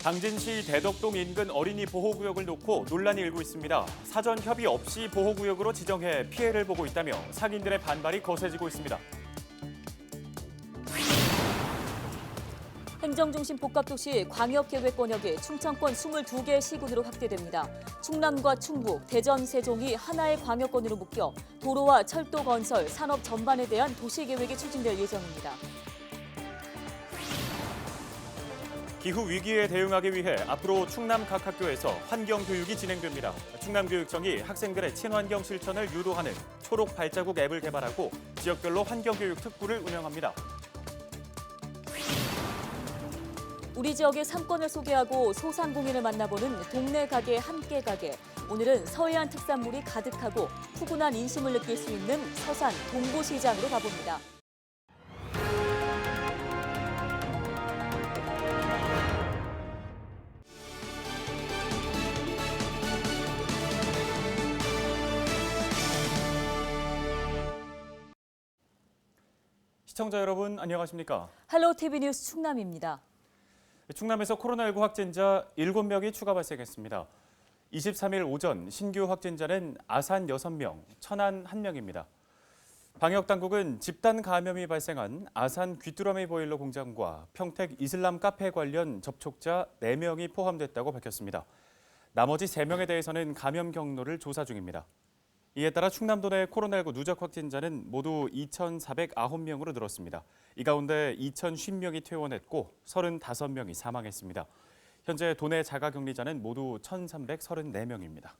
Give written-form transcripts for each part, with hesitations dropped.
당진시 대덕동 인근 어린이 보호구역을 놓고 논란이 일고 있습니다. 사전 협의 없이 보호구역으로 지정해 피해를 보고 있다며 상인들의 반발이 거세지고 있습니다. 행정중심 복합도시 광역계획권역이 충청권 22개 시군으로 확대됩니다. 충남과 충북, 대전, 세종이 하나의 광역권으로 묶여 도로와 철도 건설, 산업 전반에 대한 도시계획이 추진될 예정입니다. 기후 위기에 대응하기 위해 앞으로 충남 각 학교에서 환경교육이 진행됩니다. 충남교육청이 학생들의 친환경 실천을 유도하는 초록 발자국 앱을 개발하고 지역별로 환경교육 특구를 운영합니다. 우리 지역의 상권을 소개하고 소상공인을 만나보는 동네 가게 함께 가게. 오늘은 서해안 특산물이 가득하고 푸근한 인심을 느낄 수 있는 서산 동부시장으로 가봅니다. 시청자 여러분 안녕하십니까? 헬로 TV 뉴스 충남입니다. 충남에서 코로나19 확진자 7명이 추가 발생했습니다. 23일 오전 신규 확진자는 아산 6명, 천안 1명입니다. 방역당국은 집단 감염이 발생한 아산 귀뚜라미 보일러 공장과 평택 이슬람 카페 관련 접촉자 4명이 포함됐다고 밝혔습니다. 나머지 3명에 대해서는 감염 경로를 조사 중입니다. 이에 따라 충남도 내 코로나19 누적 확진자는 모두 2,409명으로 늘었습니다. 이 가운데 2,050명이 퇴원했고 35명이 사망했습니다. 현재 도내 자가격리자는 모두 1,334명입니다.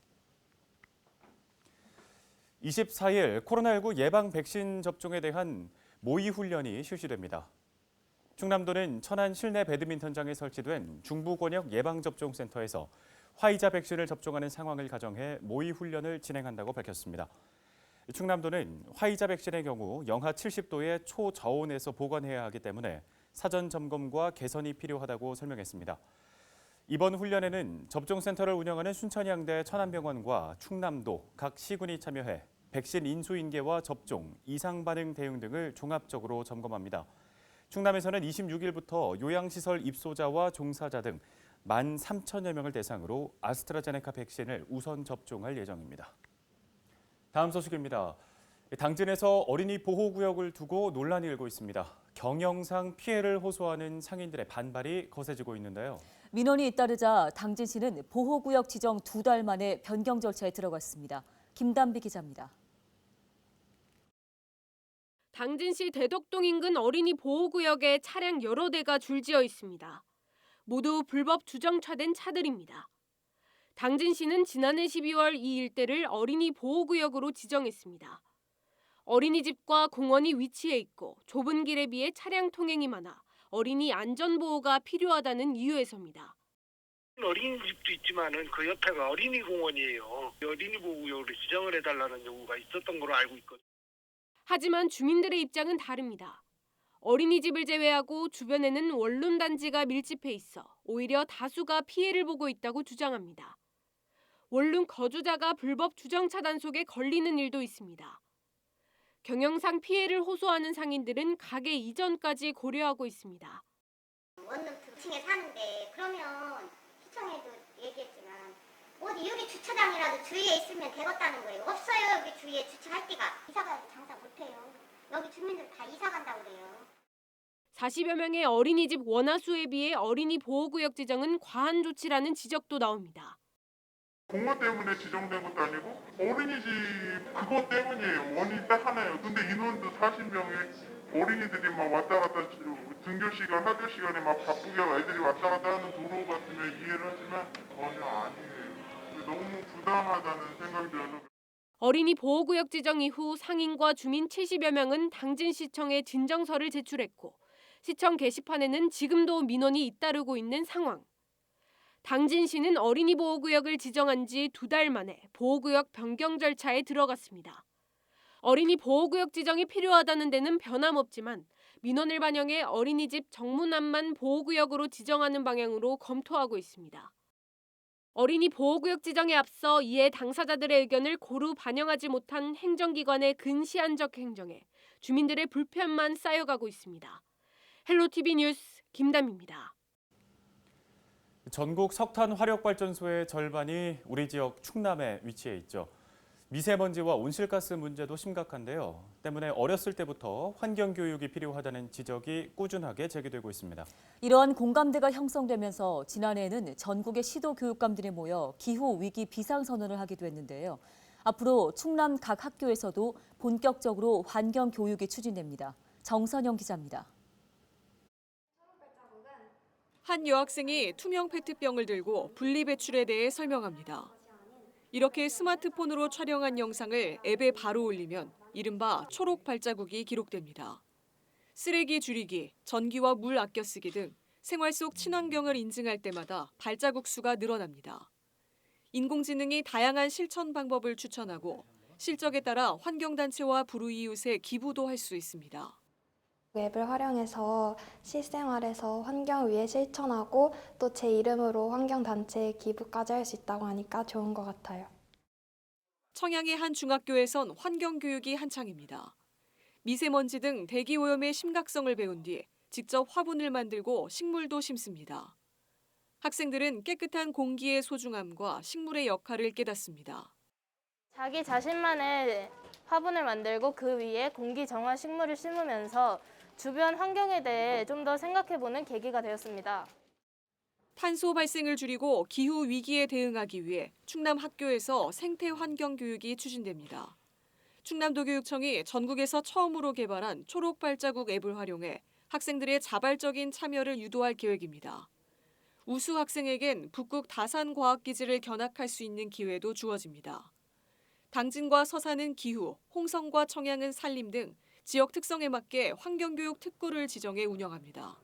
24일 코로나19 예방 백신 접종에 대한 모의 훈련이 실시됩니다. 충남도는 천안 실내 배드민턴장에 설치된 중부권역 예방접종센터에서 화이자 백신을 접종하는 상황을 가정해 모의 훈련을 진행한다고 밝혔습니다. 충남도는 화이자 백신의 경우 영하 70도의 초저온에서 보관해야 하기 때문에 사전 점검과 개선이 필요하다고 설명했습니다. 이번 훈련에는 접종센터를 운영하는 순천향대 천안병원과 충남도 각 시군이 참여해 백신 인수인계와 접종, 이상반응 대응 등을 종합적으로 점검합니다. 충남에서는 26일부터 요양시설 입소자와 종사자 등 13,000여 명을 대상으로 아스트라제네카 백신을 우선 접종할 예정입니다. 다음 소식입니다. 당진에서 어린이 보호구역을 두고 논란이 일고 있습니다. 경영상 피해를 호소하는 상인들의 반발이 거세지고 있는데요. 민원이 잇따르자 당진시는 보호구역 지정 2달 만에 변경 절차에 들어갔습니다. 김담비 기자입니다. 당진시 대덕동 인근 어린이 보호구역에 차량 여러 대가 줄지어 있습니다. 모두 불법 주정차된 차들입니다. 당진시는 지난해 12월 이 일대를 어린이 보호구역으로 지정했습니다. 어린이집과 공원이 위치해 있고 좁은 길에 비해 차량 통행이 많아 어린이 안전보호가 필요하다는 이유에서입니다. 어린이집도 있지만은 그 옆에가 어린이 공원이에요. 어린이 보호구역으로 지정을 해달라는 요구가 있었던 걸로 알고 있거든요. 하지만 주민들의 입장은 다릅니다. 어린이집을 제외하고 주변에는 원룸 단지가 밀집해 있어 오히려 다수가 피해를 보고 있다고 주장합니다. 원룸 거주자가 불법 주정차 단속에 걸리는 일도 있습니다. 경영상 피해를 호소하는 상인들은 가게 이전까지 고려하고 있습니다. 원룸 등층에 사는데 그러면 시청에도 얘기했지만 어디 여기 주차장이라도 주위에 있으면 되겠다는 거예요. 없어요. 여기 주위에 주차할 데가. 이사가도 장사 못해요. 여기 주민들 다 이사 간다고 그래요. 40여 명의 어린이집 원화수에 비해 어린이 보호구역 지정은 과한 조치라는 지적도 나옵니다. 공원 때문에 지정된 것도 아니고 어린이집 그것 때문이에요. 원인이 딱 하나예요. 근데 인원도 40명에 어린이들이 막 왔다 갔다 등교 시간, 학교 시간에 막 바쁘게 애들이 왔다 갔다 하는 도로 같으면 이해를 하지만 전혀 아니에요. 너무 부당하다는 생각이 들어서. 어린이 보호구역 지정 이후 상인과 주민 70여 명은 당진시청에 진정서를 제출했고 시청 게시판에는 지금도 민원이 잇따르고 있는 상황. 당진시는 어린이 보호구역을 지정한 지 2달 만에 보호구역 변경 절차에 들어갔습니다. 어린이 보호구역 지정이 필요하다는 데는 변함없지만 민원을 반영해 어린이집 정문앞만 보호구역으로 지정하는 방향으로 검토하고 있습니다. 어린이 보호구역 지정에 앞서 이에 당사자들의 의견을 고루 반영하지 못한 행정기관의 근시안적 행정에 주민들의 불편만 쌓여가고 있습니다. 헬로 TV 뉴스 김담입니다. 전국 석탄 화력발전소의 절반이 우리 지역 충남에 위치해 있죠. 미세먼지와 온실가스 문제도 심각한데요. 때문에 어렸을 때부터 환경교육이 필요하다는 지적이 꾸준하게 제기되고 있습니다. 이러한 공감대가 형성되면서 지난해에는 전국의 시도교육감들이 모여 기후위기 비상선언을 하기도 했는데요. 앞으로 충남 각 학교에서도 본격적으로 환경교육이 추진됩니다. 정선영 기자입니다. 한 여학생이 투명 페트병을 들고 분리배출에 대해 설명합니다. 이렇게 스마트폰으로 촬영한 영상을 앱에 바로 올리면 이른바 초록 발자국이 기록됩니다. 쓰레기 줄이기, 전기와 물 아껴 쓰기 등 생활 속 친환경을 인증할 때마다 발자국 수가 늘어납니다. 인공지능이 다양한 실천 방법을 추천하고 실적에 따라 환경단체와 불우이웃에 기부도 할 수 있습니다. 앱을 활용해서 실생활에서 환경을 위해 실천하고 또 제 이름으로 환경단체에 기부까지 할 수 있다고 하니까 좋은 것 같아요. 청양의 한 중학교에선 환경교육이 한창입니다. 미세먼지 등 대기오염의 심각성을 배운 뒤 직접 화분을 만들고 식물도 심습니다. 학생들은 깨끗한 공기의 소중함과 식물의 역할을 깨닫습니다. 자기 자신만의 화분을 만들고 그 위에 공기 정화 식물을 심으면서 주변 환경에 대해 좀 더 생각해보는 계기가 되었습니다. 탄소 발생을 줄이고 기후 위기에 대응하기 위해 충남 학교에서 생태 환경 교육이 추진됩니다. 충남도교육청이 전국에서 처음으로 개발한 초록 발자국 앱을 활용해 학생들의 자발적인 참여를 유도할 계획입니다. 우수 학생에겐 북극 다산과학기지를 견학할 수 있는 기회도 주어집니다. 당진과 서산은 기후, 홍성과 청양은 산림 등 지역 특성에 맞게 환경교육 특구를 지정해 운영합니다.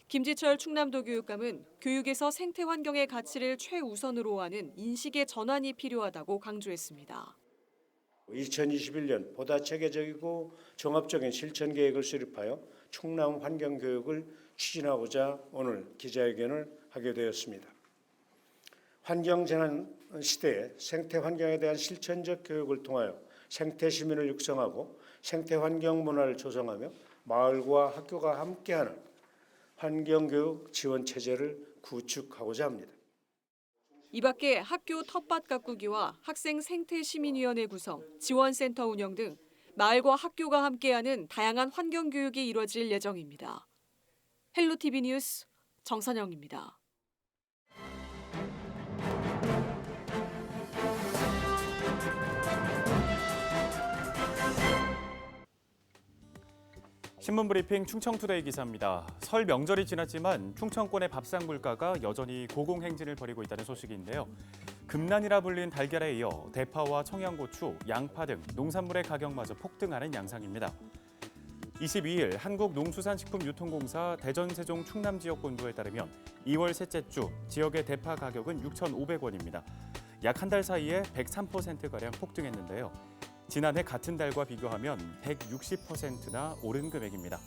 김지철 충남도교육감은 교육에서 생태환경의 가치를 최우선으로 하는 인식의 전환이 필요하다고 강조했습니다. 2021년 보다 체계적이고 종합적인 실천 계획을 수립하여 충남 환경교육을 추진하고자 오늘 기자회견을 하게 되었습니다. 환경재난 시대에 생태환경에 대한 실천적 교육을 통하여 생태시민을 육성하고 생태환경 문화를 조성하며 마을과 학교가 함께하는 환경교육 지원체제를 구축하고자 합니다. 이 밖에 학교 텃밭 가꾸기와 학생 생태시민위원회 구성, 지원센터 운영 등 마을과 학교가 함께하는 다양한 환경교육이 이뤄질 예정입니다. 헬로티비 뉴스 정선영입니다. 신문브리핑 충청투데이 기사입니다. 설 명절이 지났지만 충청권의 밥상 물가가 여전히 고공행진을 벌이고 있다는 소식인데요. 금난이라 불린 달걀에 이어 대파와 청양고추, 양파 등 농산물의 가격마저 폭등하는 양상입니다. 22일 한국농수산식품유통공사 대전, 세종, 충남 지역 본부에 따르면 2월 셋째 주 지역의 대파 가격은 6,500원입니다. 약 한 달 사이에 103%가량 폭등했는데요. 지난해 같은 달과 비교하면 160%나 오른 금액입니다.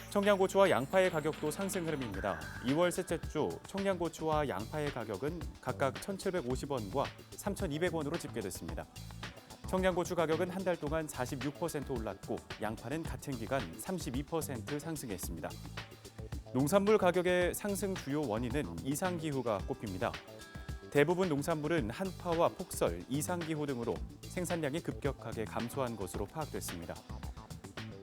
청양고추와 양파의 가격도 상승 흐름입니다. 2월 셋째 주 청양고추와 양파의 가격은 각각 1,750원과 3,200원으로 집계됐습니다. 청양고추 가격은 한 달 동안 46% 올랐고 양파는 같은 기간 32% 상승했습니다. 농산물 가격의 상승 주요 원인은 이상기후가 꼽힙니다. 대부분 농산물은 한파와 폭설, 이상기후 등으로 생산량이 급격하게 감소한 것으로 파악됐습니다.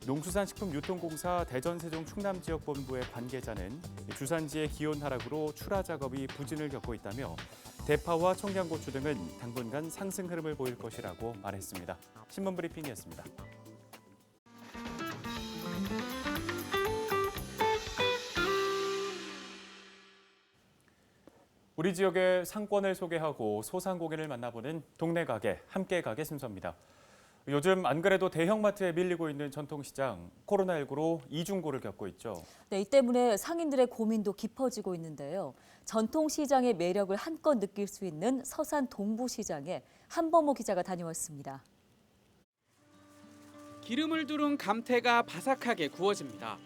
농수산식품유통공사 대전, 세종, 충남 지역 본부의 관계자는 주산지의 기온 하락으로 출하 작업이 부진을 겪고 있다며 대파와 청양고추 등은 당분간 상승 흐름을 보일 것이라고 말했습니다. 신문브리핑이었습니다. 우리 지역의 상권을 소개하고 소상공인을 만나보는 동네 가게, 함께 가게 순서입니다. 요즘 안 그래도 대형마트에 밀리고 있는 전통시장, 코로나19로 이중고를 겪고 있죠. 네, 이 때문에 상인들의 고민도 깊어지고 있는데요. 전통시장의 매력을 한껏 느낄 수 있는 서산 동부시장에 한범호 기자가 다녀왔습니다. 기름을 두른 감태가 바삭하게 구워집니다.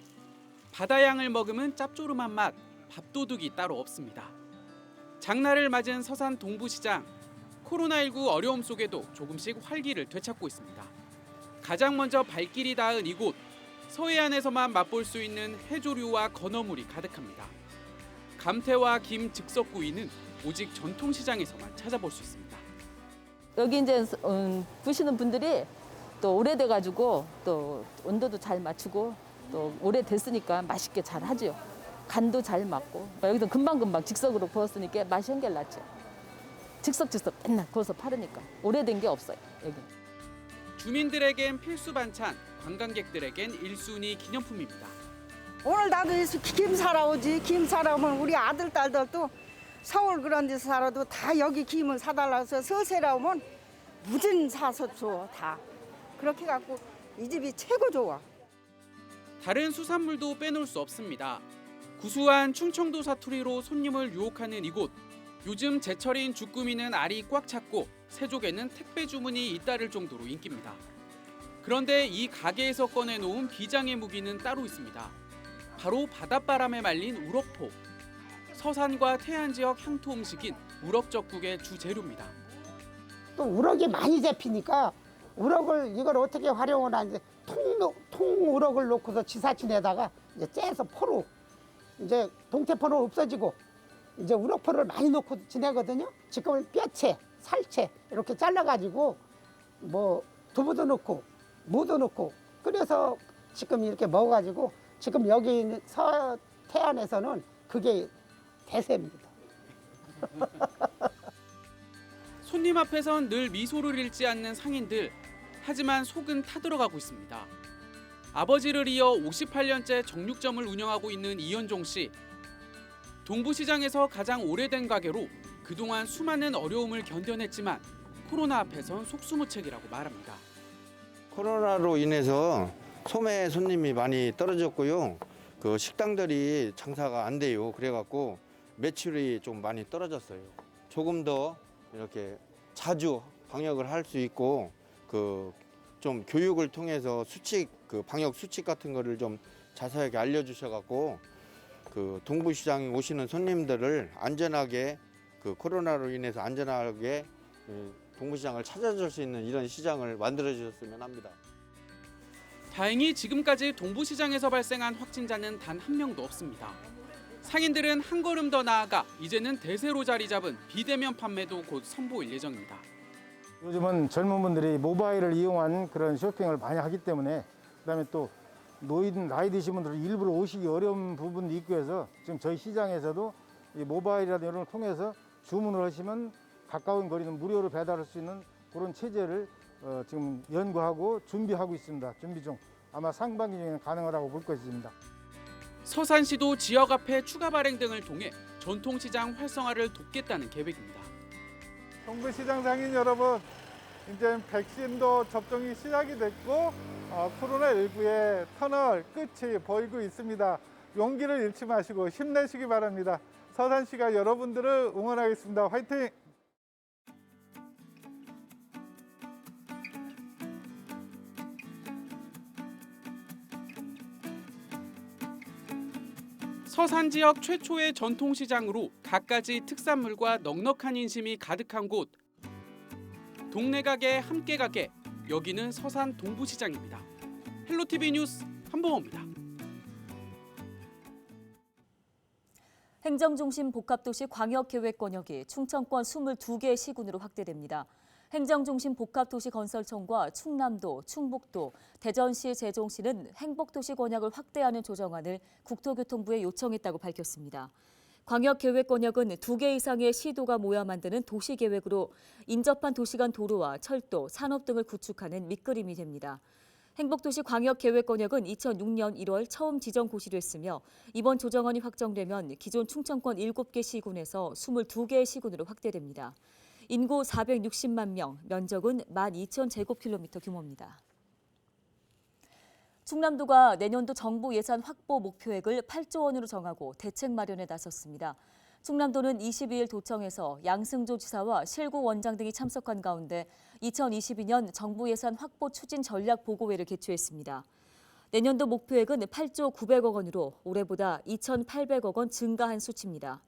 바다양을 머금은 짭조름한 맛, 밥도둑이 따로 없습니다. 장날을 맞은 서산 동부시장, 코로나19 어려움 속에도 조금씩 활기를 되찾고 있습니다. 가장 먼저 발길이 닿은 이곳, 서해안에서만 맛볼 수 있는 해조류와 건어물이 가득합니다. 감태와 김 즉석구이는 오직 전통시장에서만 찾아볼 수 있습니다. 여기 이제 보시는 분들이 또 오래돼가지고 또 온도도 잘 맞추고 또 오래됐으니까 맛있게 잘 하죠. 간도 잘 맞고 여기도 금방금방 즉석으로 구웠으니까 맛이 한결 나죠. 즉석 맨날 구워서 팔으니까 오래된 게 없어요 여기. 주민들에겐 필수 반찬, 관광객들에겐 1순위 기념품입니다. 오늘 나도 김 사러 오지. 김 사러 오면 우리 아들, 딸들도 서울 그런 데서 살아도 다 여기 김을 사달라고 해서 서세라 오면 무진 사서 줘, 다. 그렇게 갖고 이 집이 최고 좋아. 다른 수산물도 빼놓을 수 없습니다. 구수한 충청도 사투리로 손님을 유혹하는 이곳. 요즘 제철인 주꾸미는 알이 꽉 찼고 새족에는 택배 주문이 잇따를 정도로 인기입니다. 그런데 이 가게에서 꺼내놓은 비장의 무기는 따로 있습니다. 바로 바닷바람에 말린 우럭포. 서산과 태안 지역 향토 음식인 우럭젓국의 주재료입니다. 또 우럭이 많이 잡히니까 우럭을 이걸 어떻게 활용을 하는지 통 우럭을 놓고서 지사진에다가 이제 째서 포로 이제 동태포로 없어지고 이제 우럭포를 많이 놓고 지내거든요. 지금은 뼈채, 살채 이렇게 잘라가지고 뭐 두부도 넣고 무도 넣고 그래서 지금 이렇게 먹어가지고 지금 여기 있는 태안에서는 그게 대세입니다. 손님 앞에선 늘 미소를 잃지 않는 상인들. 하지만 속은 타들어가고 있습니다. 아버지를 이어 58년째 정육점을 운영하고 있는 이현종 씨. 동부시장에서 가장 오래된 가게로 그동안 수많은 어려움을 견뎌냈지만 코로나 앞에선 속수무책이라고 말합니다. 코로나로 인해서 소매 손님이 많이 떨어졌고요. 그 식당들이 장사가 안 돼요. 그래갖고 매출이 좀 많이 떨어졌어요. 조금 더 이렇게 자주 방역을 할 수 있고 그 좀 교육을 통해서 수칙 그 방역 수칙 같은 거를 좀 자세하게 알려주셔갖고 그 동부시장에 오시는 손님들을 안전하게 그 코로나로 인해서 안전하게 동부시장을 찾아줄 수 있는 이런 시장을 만들어 주셨으면 합니다. 다행히 지금까지 동부시장에서 발생한 확진자는 단 한 명도 없습니다. 상인들은 한 걸음 더 나아가 이제는 대세로 자리 잡은 비대면 판매도 곧 선보일 예정입니다. 요즘은 젊은 분들이 모바일을 이용한 그런 쇼핑을 많이 하기 때문에 그다음에 또 나이 드신 분들은 일부러 오시기 어려운 부분도 있고 해서 지금 저희 시장에서도 이 모바일이라든지 이런 걸 통해서 주문을 하시면 가까운 거리는 무료로 배달할 수 있는 그런 체제를 지금 연구하고 준비하고 있습니다. 준비 중. 아마 상반기 중에는 가능하다고 볼 것입니다. 서산시도 지역 화폐 추가 발행 등을 통해 전통시장 활성화를 돕겠다는 계획입니다. 동부시장 상인 여러분, 이제 백신도 접종이 시작이 됐고 코로나19의 터널 끝이 보이고 있습니다. 용기를 잃지 마시고 힘내시기 바랍니다. 서산시가 여러분들을 응원하겠습니다. 화이팅! 서산 지역 최초의 전통시장으로 갖가지 특산물과 넉넉한 인심이 가득한 곳. 동네 가게 함께 가게. 여기는 서산 동부시장입니다. 헬로티비 뉴스 한봉호입니다. 행정중심 복합도시 광역계획권역이 충청권 22개 시군으로 확대됩니다. 행정중심 복합도시건설청과 충남도, 충북도, 대전시, 세종시는 행복도시 권역을 확대하는 조정안을 국토교통부에 요청했다고 밝혔습니다. 광역계획권역은 2개 이상의 시도가 모여 만드는 도시계획으로 인접한 도시 간 도로와 철도, 산업 등을 구축하는 밑그림이 됩니다. 행복도시 광역계획권역은 2006년 1월 처음 지정 고시됐으며 이번 조정안이 확정되면 기존 충청권 7개 시군에서 22개의 시군으로 확대됩니다. 인구 460만 명, 면적은 12,000제곱킬로미터 규모입니다. 충남도가 내년도 정부 예산 확보 목표액을 8조 원으로 정하고 대책 마련에 나섰습니다. 충남도는 22일 도청에서 양승조 지사와 실구 원장 등이 참석한 가운데 2022년 정부 예산 확보 추진 전략 보고회를 개최했습니다. 내년도 목표액은 8조 900억 원으로 올해보다 2,800억 원 증가한 수치입니다.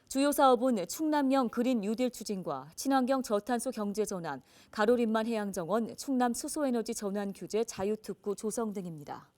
주요 사업은 충남형 그린 뉴딜 추진과 친환경 저탄소 경제 전환, 가로림만 해양정원, 충남 수소에너지 전환 규제 자유특구 조성 등입니다.